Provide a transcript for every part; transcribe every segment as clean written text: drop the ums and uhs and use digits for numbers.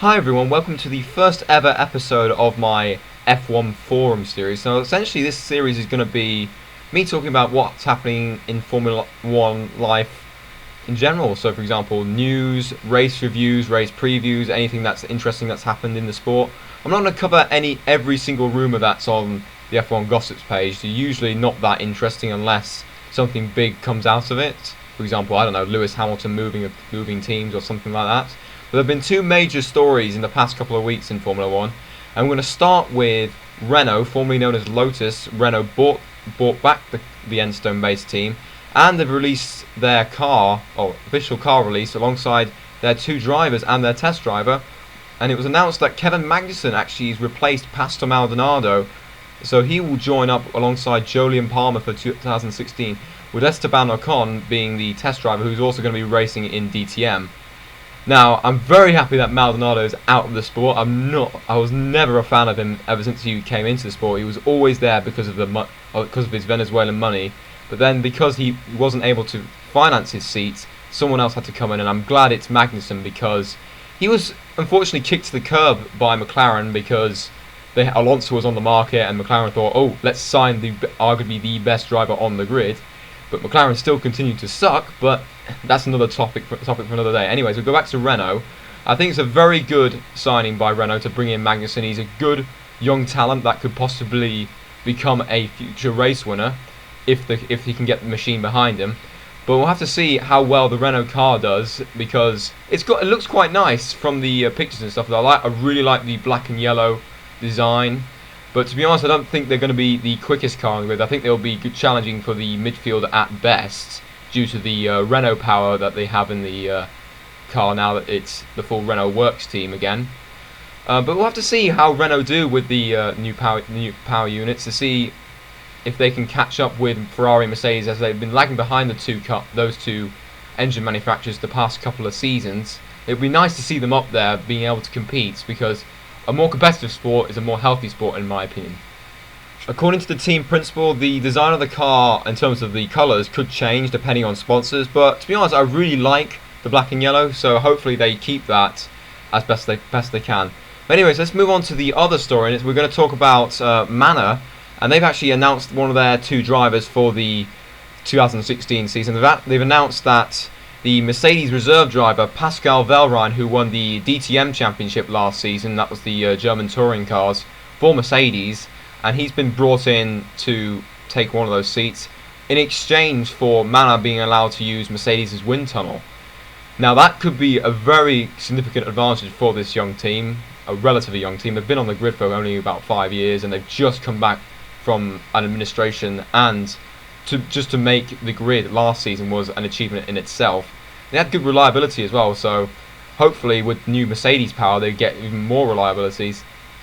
Hi everyone, welcome to the first ever episode of my F1 forum series. So essentially this series is going to be me talking about what's happening in Formula 1 life in general. So for example, news, race reviews, race previews, anything that's interesting that's happened in the sport. I'm not going to cover every single rumour that's on the F1 gossips page. They're usually not that interesting unless something big comes out of it. For example, I don't know, Lewis Hamilton moving teams or something like that. There have been two major stories in the past couple of weeks in Formula 1. And we're going to start with Renault, formerly known as Lotus. Renault bought back the Enstone-based team, and they've released their official car release alongside their two drivers and their test driver. And it was announced that Kevin Magnussen actually has replaced Pastor Maldonado, so he will join up alongside Jolyon Palmer for 2016, with Esteban Ocon being the test driver, who's also going to be racing in DTM. Now, I'm very happy that Maldonado is out of the sport. I was never a fan of him ever since he came into the sport. He was always there because of his Venezuelan money. But then, because he wasn't able to finance his seats, someone else had to come in, and I'm glad it's Magnussen, because he was unfortunately kicked to the curb by McLaren because Alonso was on the market, and McLaren thought, oh, let's sign arguably the best driver on the grid. But McLaren still continued to suck, but that's another topic for another day. Anyways, we'll go back to Renault. I think it's a very good signing by Renault to bring in Magnussen. He's a good young talent that could possibly become a future race winner if he can get the machine behind him. But we'll have to see how well the Renault car does, because it looks quite nice from the pictures and stuff that I really like the black and yellow design. But to be honest, I don't think they're going to be the quickest car on the grid. I think they'll be challenging for the midfield at best, due to the Renault power that they have in the car now that it's the full Renault Works team again. But we'll have to see how Renault do with the new power units, to see if they can catch up with Ferrari and Mercedes, as they've been lagging behind those two engine manufacturers the past couple of seasons. It would be nice to see them up there being able to compete, because a more competitive sport is a more healthy sport, in my opinion. According to the team principal, the design of the car in terms of the colours could change depending on sponsors, but to be honest, I really like the black and yellow, so hopefully they keep that as best they can. But anyways, let's move on to the other story. We're going to talk about Manor, and they've actually announced one of their two drivers for the 2016 season. They've announced that the Mercedes reserve driver Pascal Wehrlein, who won the DTM championship last season, that was the German touring cars for Mercedes, and he's been brought in to take one of those seats in exchange for Manor being allowed to use Mercedes' wind tunnel. Now that could be a very significant advantage for this young team, a relatively young team. They've been on the grid for only about 5 years, and they've just come back from an administration, and to make the grid last season was an achievement in itself. They had good reliability as well, so hopefully with new Mercedes power they get even more reliability,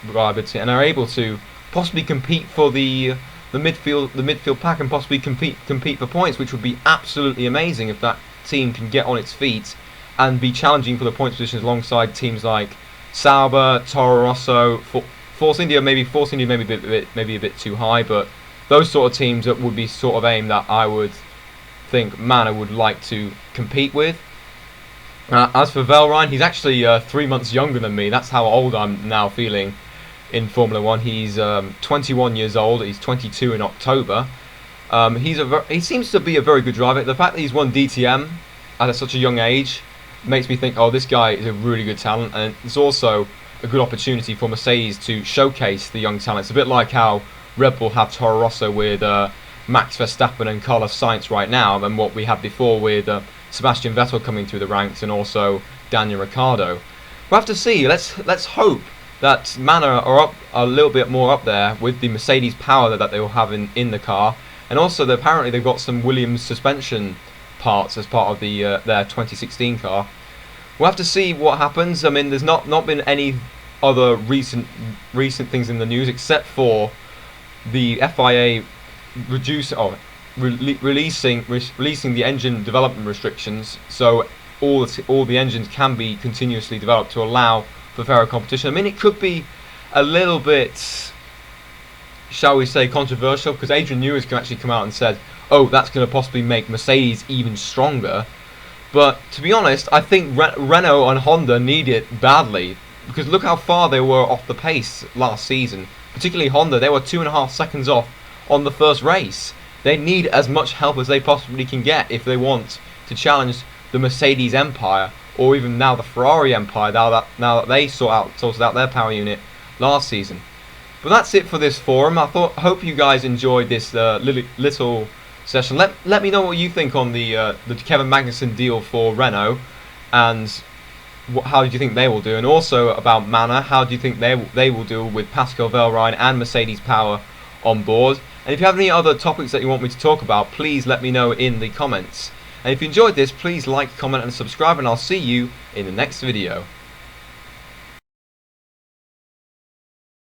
and are able to possibly compete for the midfield pack, and possibly compete for points, which would be absolutely amazing if that team can get on its feet and be challenging for the points positions alongside teams like Sauber, Toro Rosso, Force India maybe a bit too high, but those sort of teams that would be sort of aim that I would think Manor would like to compete with. As for Wehrlein, he's actually 3 months younger than me. That's how old I'm now feeling in Formula 1. He's 21 years old. He's 22 in October. He seems to be a very good driver. The fact that he's won DTM at such a young age makes me think, oh, this guy is a really good talent, and it's also a good opportunity for Mercedes to showcase the young talents. A bit like how Red Bull have Toro Rosso with Max Verstappen and Carlos Sainz right now, and what we had before with Sebastian Vettel coming through the ranks, and also Daniel Ricciardo. We'll have to see. Let's hope that Manor are up a little bit more up there with the Mercedes power that they will have in the car, and also apparently they've got some Williams suspension parts as part of their 2016 car. We'll have to see what happens. I mean, there's not been any other recent things in the news except for the FIA releasing the engine development restrictions, so all the engines can be continuously developed to allow for fairer competition. I mean, it could be a little bit, shall we say, controversial, because Adrian Newey can actually come out and said, oh, that's going to possibly make Mercedes even stronger. But to be honest, I think Renault and Honda need it badly. because look how far they were off the pace last season. Particularly Honda, they were 2.5 seconds off on the first race. They need as much help as they possibly can get if they want to challenge the Mercedes empire, or even now the Ferrari empire, now that they sorted out their power unit last season. But that's it for this forum. Hope you guys enjoyed this little session. Let me know what you think on the Kevin Magnussen deal for Renault, and how do you think they will do, and also about Manor. How do you think they will deal with Pascal Wehrlein and Mercedes power on board? And if you have any other topics that you want me to talk about, please let me know in the comments. And if you enjoyed this, please like, comment and subscribe, and I'll see you in the next video.